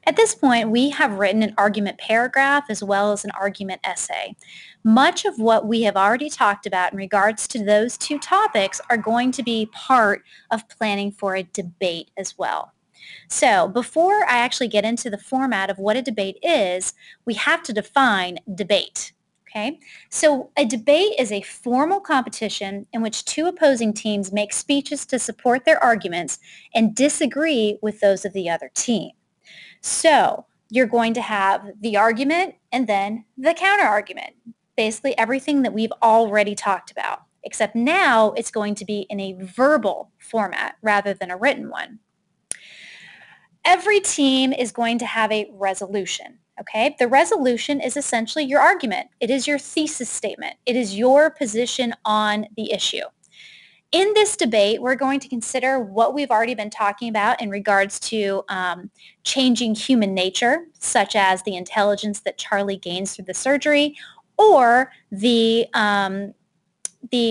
At this point, we have written an argument paragraph as well as an argument essay. Much of what we have already talked about in regards to those two topics are going to be part of planning for a debate as well. So before I actually get into the format of what a debate is, we have to define debate. Okay, so a debate is a formal competition in which two opposing teams make speeches to support their arguments and disagree with those of the other team. So you're going to have the argument and then the counter argument, basically everything that we've already talked about, except now it's going to be in a verbal format rather than a written one. Every team is going to have a resolution. Okay, the resolution is essentially your argument. It is your thesis statement. It is your position on the issue. In this debate, we're going to consider what we've already been talking about in regards to changing human nature, such as the intelligence that Charlie gains through the surgery, or the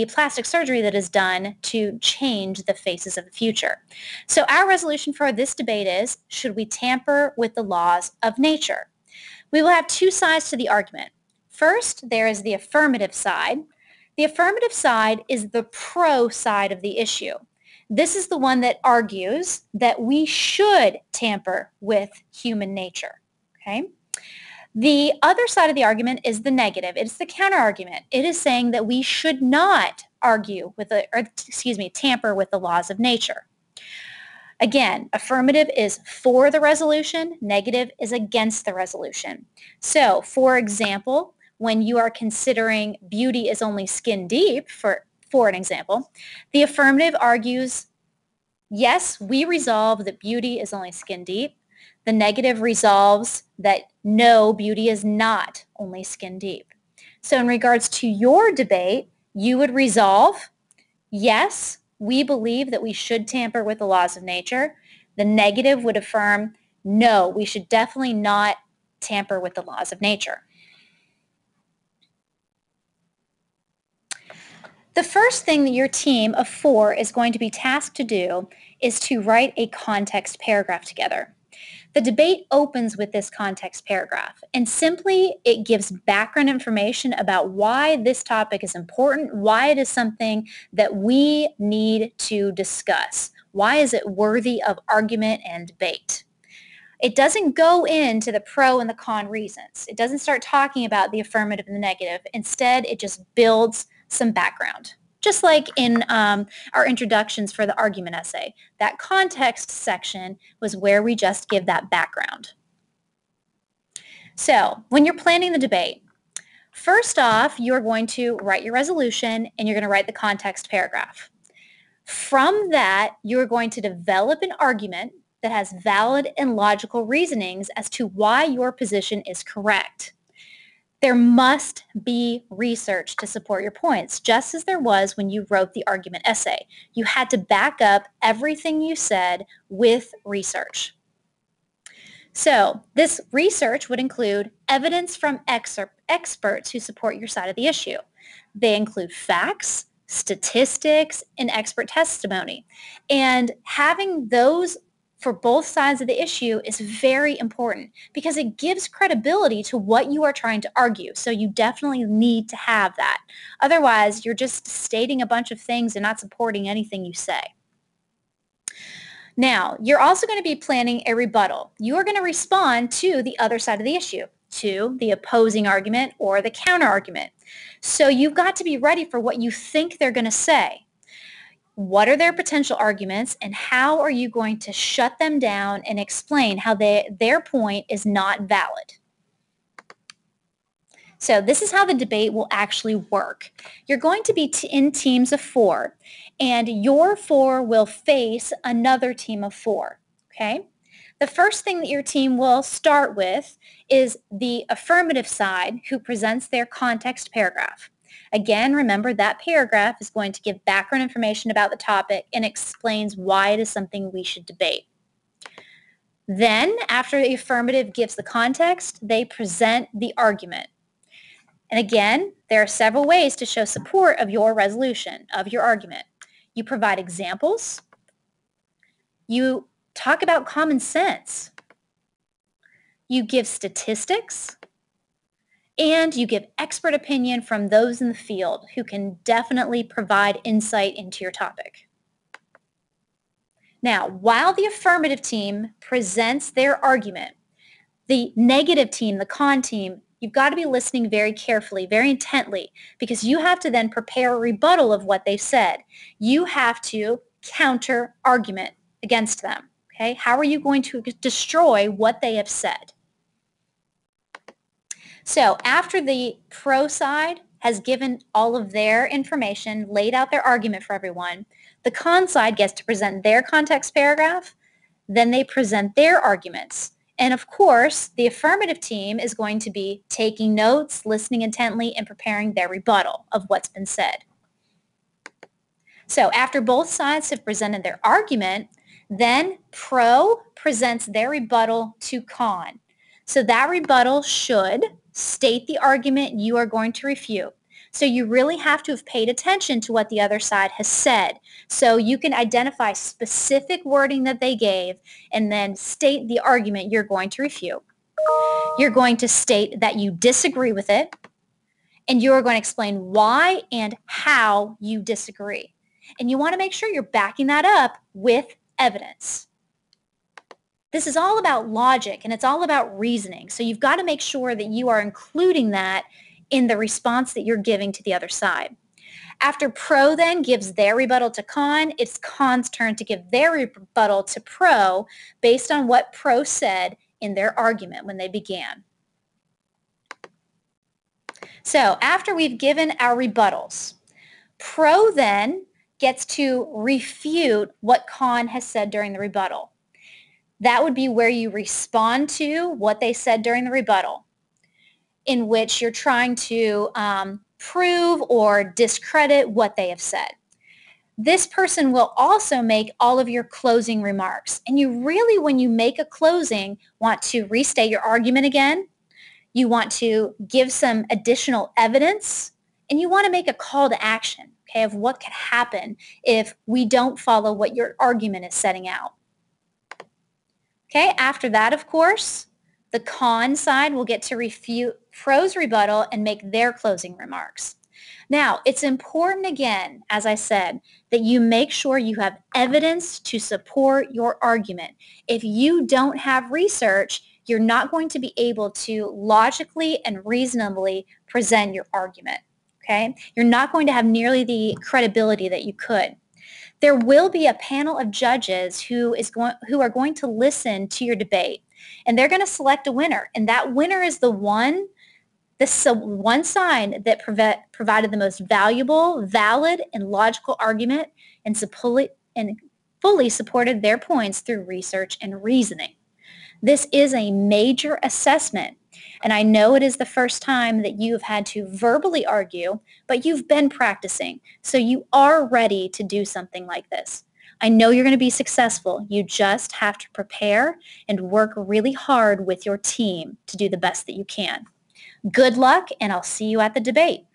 plastic surgery that is done to change the faces of the future. So our resolution for this debate is, should we tamper with the laws of nature? We will have two sides to the argument. First, there is the affirmative side. The affirmative side is the pro side of the issue. This is the one that argues that we should tamper with human nature. Okay? The other side of the argument is the negative. It's the counter argument. It is saying that we should not tamper with the laws of nature. Again, affirmative is for the resolution, negative is against the resolution. So, for example, when you are considering beauty is only skin deep, for an example, the affirmative argues, yes, we resolve that beauty is only skin deep. The negative resolves that no, beauty is not only skin deep. So in regards to your debate, you would resolve, yes, we believe that we should tamper with the laws of nature. The negative would affirm, no, we should definitely not tamper with the laws of nature. The first thing that your team of 4 is going to be tasked to do is to write a context paragraph together. The debate opens with this context paragraph, and simply it gives background information about why this topic is important, why it is something that we need to discuss. Why is it worthy of argument and debate? It doesn't go into the pro and the con reasons. It doesn't start talking about the affirmative and the negative. Instead, it just builds some background. Just like in our introductions for the argument essay. That context section was where we just give that background. So when you're planning the debate, first off, you're going to write your resolution and you're going to write the context paragraph. From that, you're going to develop an argument that has valid and logical reasonings as to why your position is correct. There must be research to support your points, just as there was when you wrote the argument essay. You had to back up everything you said with research. So this research would include evidence from experts who support your side of the issue. They include facts, statistics, and expert testimony. And having those for both sides of the issue is very important because it gives credibility to what you are trying to argue. So you definitely need to have that. Otherwise, you're just stating a bunch of things and not supporting anything you say. Now, you're also going to be planning a rebuttal. You are going to respond to the other side of the issue, to the opposing argument or the counter argument. So you've got to be ready for what you think they're going to say. What are their potential arguments and how are you going to shut them down and explain how their point is not valid? So this is how the debate will actually work. You're going to be in teams of 4 and your 4 will face another team of 4, okay? The first thing that your team will start with is the affirmative side who presents their context paragraph. Again, remember that paragraph is going to give background information about the topic and explains why it is something we should debate. Then, after the affirmative gives the context, they present the argument. And again, there are several ways to show support of your resolution, of your argument. You provide examples. You talk about common sense. you give statistics, and you give expert opinion from those in the field who can definitely provide insight into your topic. Now, while the affirmative team presents their argument, the negative team, the con team, you've got to be listening very carefully, very intently, because you have to then prepare a rebuttal of what they've said. You have to counter argument against them. Okay? How are you going to destroy what they have said? So after the pro side has given all of their information, laid out their argument for everyone, the con side gets to present their context paragraph, then they present their arguments. And of course, the affirmative team is going to be taking notes, listening intently, and preparing their rebuttal of what's been said. So after both sides have presented their argument, then pro presents their rebuttal to con. So that rebuttal should state the argument you are going to refute. So you really have to have paid attention to what the other side has said. So you can identify specific wording that they gave and then state the argument you're going to refute. You're going to state that you disagree with it, and you're going to explain why and how you disagree. And you want to make sure you're backing that up with evidence. This is all about logic, and it's all about reasoning. So you've got to make sure that you are including that in the response that you're giving to the other side. After pro then gives their rebuttal to con, it's con's turn to give their rebuttal to pro based on what pro said in their argument when they began. So after we've given our rebuttals, pro then gets to refute what con has said during the rebuttal. That would be where you respond to what they said during the rebuttal, in which you're trying to prove or discredit what they have said. This person will also make all of your closing remarks. And you really, when you make a closing, want to restate your argument again. You want to give some additional evidence, and you want to make a call to action, okay, of what could happen if we don't follow what your argument is setting out. Okay, after that, of course, the con side will get to refute pro's rebuttal and make their closing remarks. Now, it's important, again, as I said, that you make sure you have evidence to support your argument. If you don't have research, you're not going to be able to logically and reasonably present your argument. Okay? You're not going to have nearly the credibility that you could. There will be a panel of judges who are going to listen to your debate, and they're going to select a winner, and that winner is the one side that provided the most valuable, valid, and logical argument and fully supported their points through research and reasoning. This is a major assessment, and I know it is the first time that you've had to verbally argue, but you've been practicing, so you are ready to do something like this. I know you're going to be successful. You just have to prepare and work really hard with your team to do the best that you can. Good luck, and I'll see you at the debate.